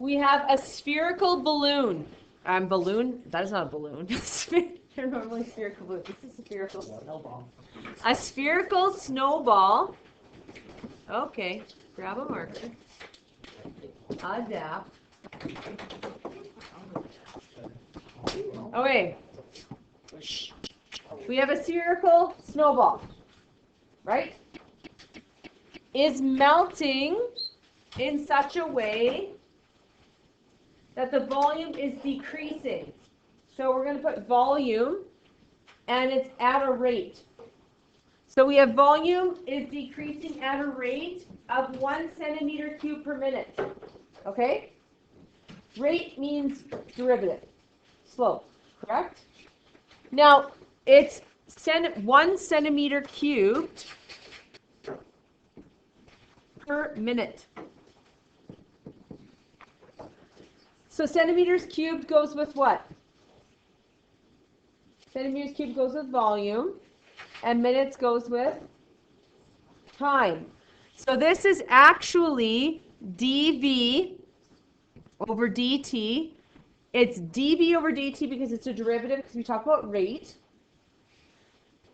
We have a spherical balloon. Balloon? That is not a balloon. They're normally spherical balloons. This is a spherical snowball. A spherical snowball. Okay, grab a marker. Adapt. Okay. We have a spherical snowball, right? Is melting in such a way that the volume is decreasing. So we're going to put volume, and it's at a rate. So we have volume is decreasing at a rate of 1 centimeter cube per minute. Okay? Rate means derivative, slope, correct? Now, it's 1 centimeter cubed per minute. So centimeters cubed goes with what? Centimeters cubed goes with volume, and minutes goes with time. So this is actually dV over dt. It's dV over dt because it's a derivative, because we talk about rate.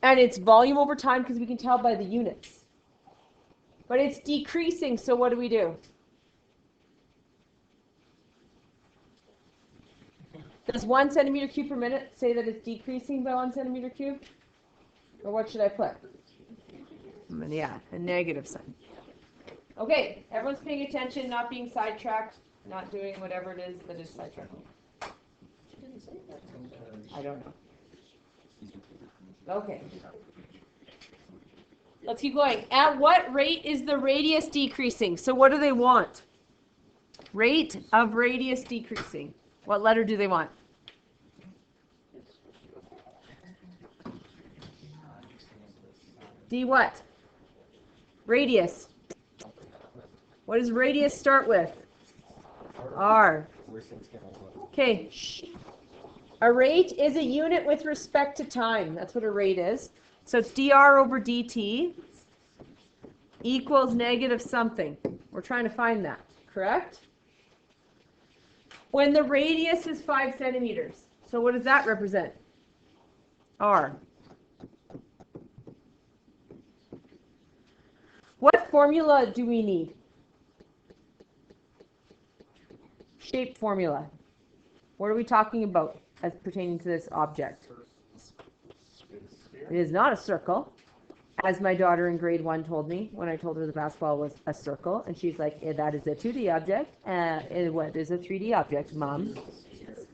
And it's volume over time because we can tell by the units. But it's decreasing, so what do we do? Does 1 centimeter cube per minute say that it's decreasing by 1 centimeter cube? Or what should I put? Yeah, a negative sign. Okay, everyone's paying attention, not being sidetracked, not doing whatever it is that is sidetracking. I don't know. Okay. Let's keep going. At what rate is the radius decreasing? So what do they want? Rate of radius decreasing. What letter do they want? D what? Radius. What does radius start with? R. Okay. A rate is a unit with respect to time. That's what a rate is. So it's dr over dt equals negative something. We're trying to find that, correct? When the radius is 5 centimeters. So what does that represent? R. What formula do we need? Shape formula. What are we talking about as pertaining to this object? It is not a circle, as my daughter in grade 1 told me when I told her the basketball was a circle, and she's like, that is a 2D object. What is a 3D object, Mom?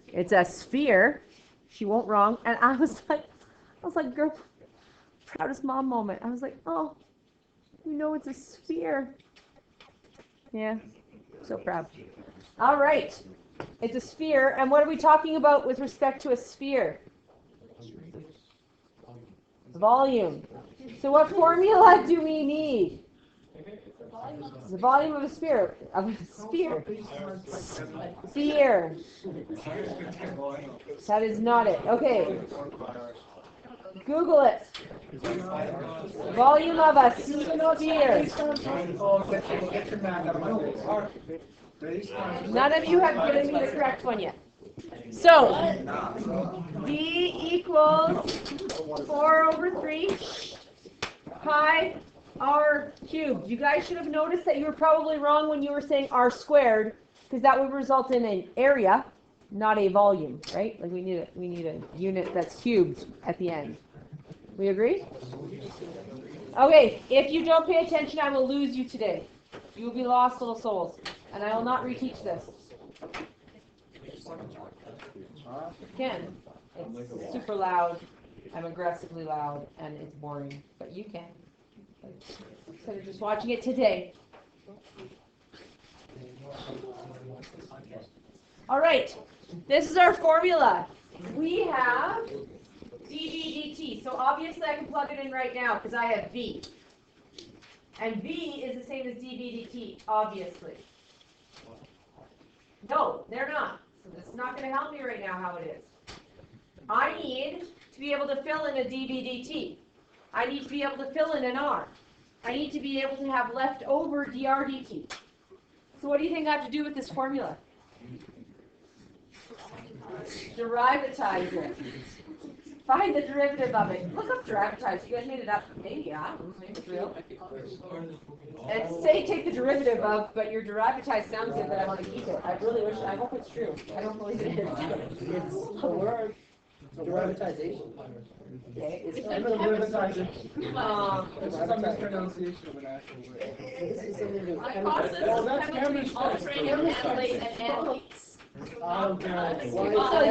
It's a sphere. She won't wrong. And I was like, girl, proudest mom moment. I was like, oh, you know it's a sphere. Yeah, so proud. All right, it's a sphere. And what are we talking about with respect to a sphere? Volume. So what formula do we need? The volume of a sphere. Sphere. That is not it. Okay. Google it. Volume of a sphere. None of you have given me the correct one yet. So, V equals 4 over 3 pi r cubed. You guys should have noticed that you were probably wrong when you were saying r squared, because that would result in an area, not a volume, right? Like we need a unit that's cubed at the end. We agree? Okay, if you don't pay attention, I will lose you today. You will be lost little souls, and I will not reteach this. Can. It's super loud. I'm aggressively loud, and it's boring. But you can. Instead of just watching it today. All right. This is our formula. We have dV dt. So obviously I can plug it in right now because I have V. And V is the same as dV dt, obviously. No, they're not. So this is not going to help me right now how it is. I need to be able to fill in a dV dt. I need to be able to fill in an R. I need to be able to have left over dr dt. So what do you think I have to do with this formula? Derivatize it. Find the derivative of it. Look up derivatize. You guys made it up. Maybe, yeah. Maybe it's real. And say take the derivative of, but your derivatize sounds good that I want to keep it. I really wish, I hope it's true. I don't believe it is. It's a word. Derivatization. Okay. It's a derivatization. It's a mispronunciation of an actual word. This is something to My process is chemistry, altering, analyze, and analyze. I'll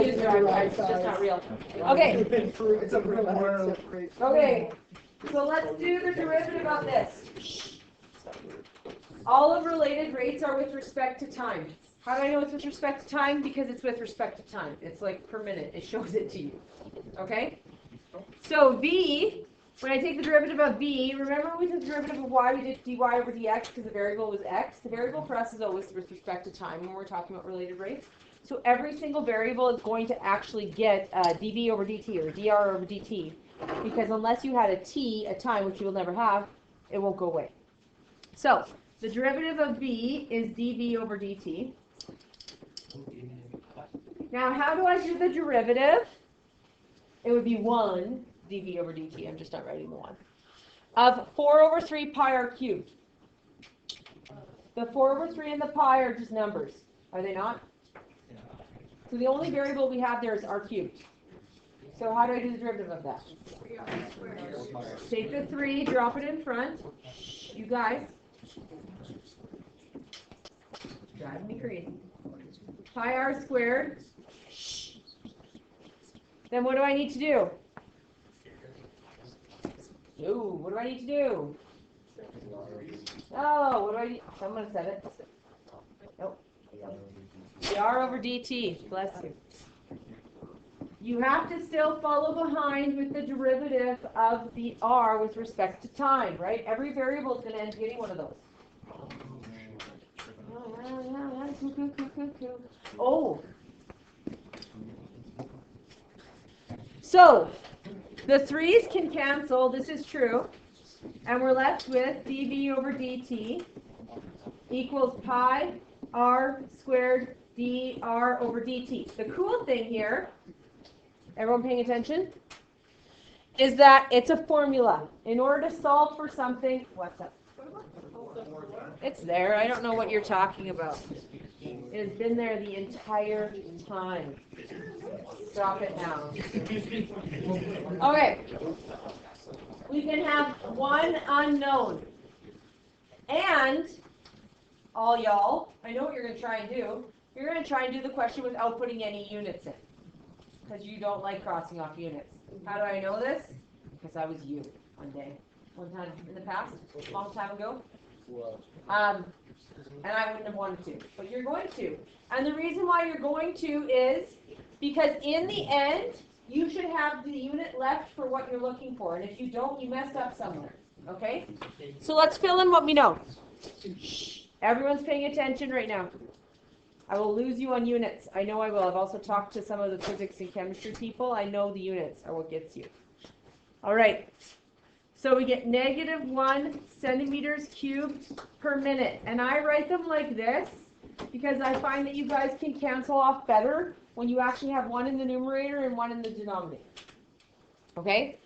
use derivatize. It's just not real. Okay. It's a real word. Okay. So let's do the derivative of this. All of related rates are with respect to time. How do I know it's with respect to time? Because it's with respect to time. It's like per minute. It shows it to you. Okay? So V, when I take the derivative of V, remember we took the derivative of Y, we did dy over dx because the variable was x. The variable for us is always with respect to time when we're talking about related rates. So every single variable is going to actually get dv over dt or dr over dt. Because unless you had a t at time, which you will never have, it won't go away. So the derivative of V is dv over dt. Now, how do I do the derivative? It would be 1 dv over dt. I'm just not writing the 1. Of 4 over 3 pi r cubed. The 4 over 3 and the pi are just numbers. Are they not? So the only variable we have there is r cubed. So how do I do the derivative of that? Take the 3, drop it in front. You guys. Driving me crazy. Pi r squared. Then what do I need to do? Ooh, what do I need to do? Oh, what do I need? Someone said it. Nope. dr over dt. Bless you. You have to still follow behind with the derivative of the r with respect to time, right? Every variable is going to end up getting one of those. Oh. So, the 3's can cancel, this is true, and we're left with dv over dt equals pi r squared dr over dt. The cool thing here, everyone paying attention, is that it's a formula. In order to solve for something, what's up? It's there. I don't know what you're talking about. It has been there the entire time. Stop it now. Okay. We can have one unknown. And, all y'all, I know what you're going to try and do. You're going to try and do the question without putting any units in. Because you don't like crossing off units. How do I know this? Because I was you one time in the past, a long time ago. And I wouldn't have wanted to, but you're going to. And the reason why you're going to is because in the end, you should have the unit left for what you're looking for. And if you don't, you messed up somewhere. Okay? So let's fill in what we know. Everyone's paying attention right now. I will lose you on units. I know I will. I've also talked to some of the physics and chemistry people. I know the units are what gets you. All right. So we get -1 centimeters cubed per minute. And I write them like this because I find that you guys can cancel off better when you actually have one in the numerator and one in the denominator. Okay?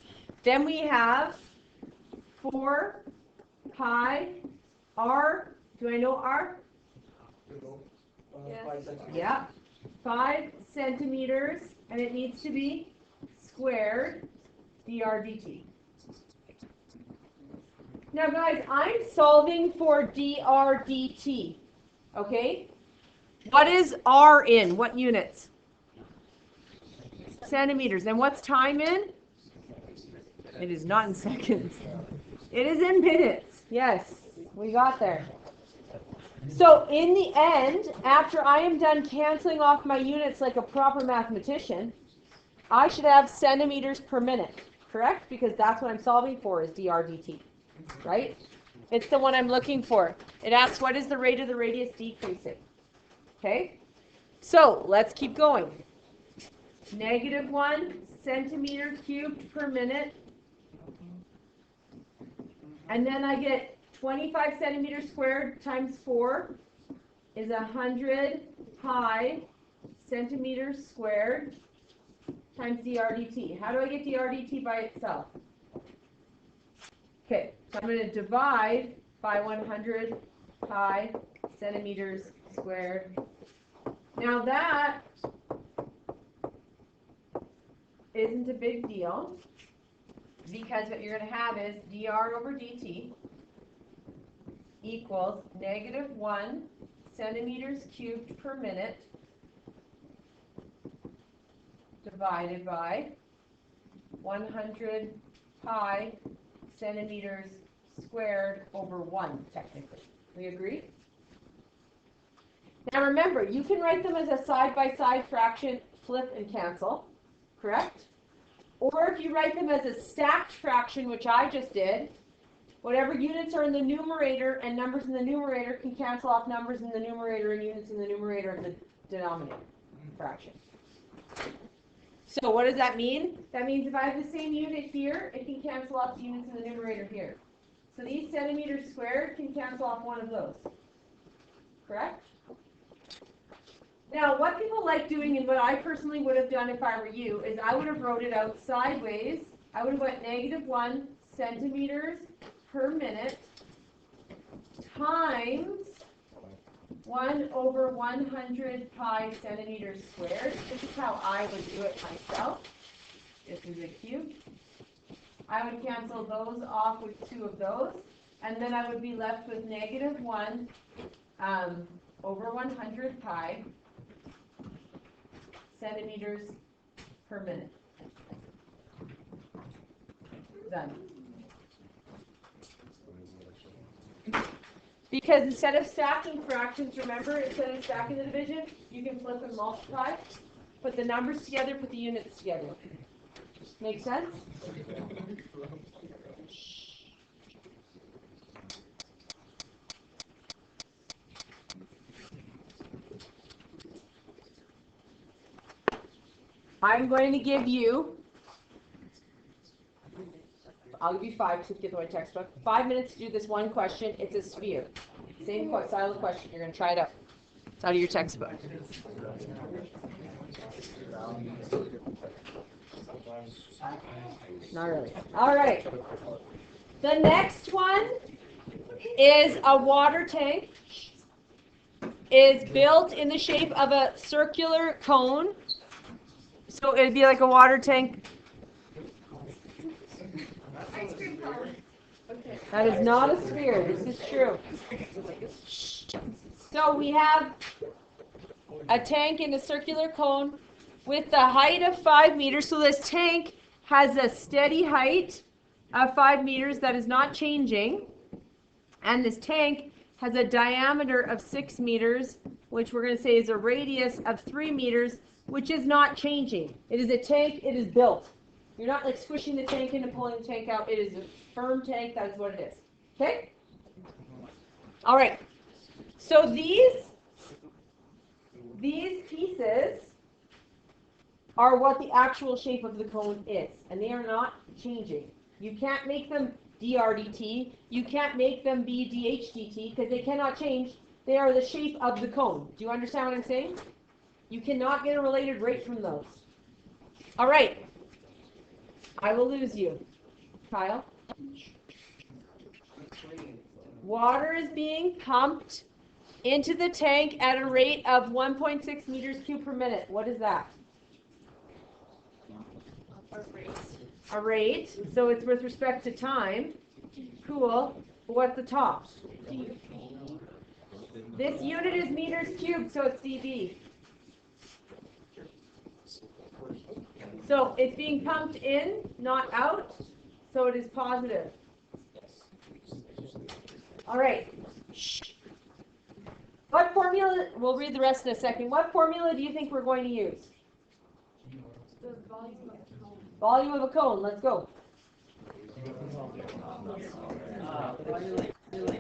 Then we have 4 pi r. Do I know r? Yes. Yeah. 5 centimeters, and it needs to be squared dr dt. Now, guys, I'm solving for dr dt. Okay? What is r in? What units? Centimeters. And what's time in? It is not in seconds. It is in minutes. Yes, we got there. So, in the end, after I am done canceling off my units like a proper mathematician, I should have centimeters per minute, correct? Because that's what I'm solving for is dr dt, right? It's the one I'm looking for. It asks what is the rate of the radius decreasing. Okay? So, let's keep going. -1 centimeter cubed per minute. And then I get 25 centimeters squared times 4 is 100 pi centimeters squared times dr dt. How do I get dr dt by itself? Okay, so I'm going to divide by 100 pi centimeters squared. Now that isn't a big deal, because what you're going to have is dr over dt equals -1 centimeters cubed per minute divided by 100 pi centimeters squared over 1, technically. We agree? Now remember, you can write them as a side-by-side fraction, flip and cancel, correct? Or if you write them as a stacked fraction, which I just did, whatever units are in the numerator and numbers in the numerator can cancel off numbers in the numerator and units in the numerator and the denominator fraction. So what does that mean? That means if I have the same unit here, it can cancel off the units in the numerator here. So these centimeters squared can cancel off one of those. Correct? Now, what people like doing, and what I personally would have done if I were you, is I would have wrote it out sideways. I would have went -1 centimeters per minute times 1 over 100 pi centimeters squared. This is how I would do it myself. This is a cube. I would cancel those off with 2 of those, and then I would be left with -1 over 100 pi centimeters per minute. Done. Because instead of stacking fractions, remember, instead of stacking the division, you can flip and multiply. Put the numbers together, put the units together. Make sense? I'm going to give you, I'll give you 5 to get the right textbook. 5 minutes to do this one question. It's a sphere. Same style of question. You're going to try it out. It's out of your textbook. Not really. All right. The next one is a water tank. Is built in the shape of a circular cone. So it'd be like a water tank. That is not a sphere. This is true. So we have a tank in a circular cone with the height of 5 meters. So this tank has a steady height of 5 meters that is not changing. And this tank has a diameter of 6 meters, which we're going to say is a radius of 3 meters, which is not changing. It is a tank. It is built. You're not like squishing the tank in and pulling the tank out. It is a firm tank. That is what it is. Okay? All right. So these pieces are what the actual shape of the cone is, and they are not changing. You can't make them drdt. You can't make them be dHdt because they cannot change. They are the shape of the cone. Do you understand what I'm saying? You cannot get a related rate from those. All right. I will lose you. Kyle? Water is being pumped into the tank at a rate of 1.6 meters cubed per minute. What is that? A rate. So it's with respect to time. Cool. But what's the top? This unit is meters cubed, so it's dB. So it's being pumped in, not out, so it is positive. All right. What formula, we'll read the rest in a second. What formula do you think we're going to use? The volume of the cone. Volume of a cone, let's go.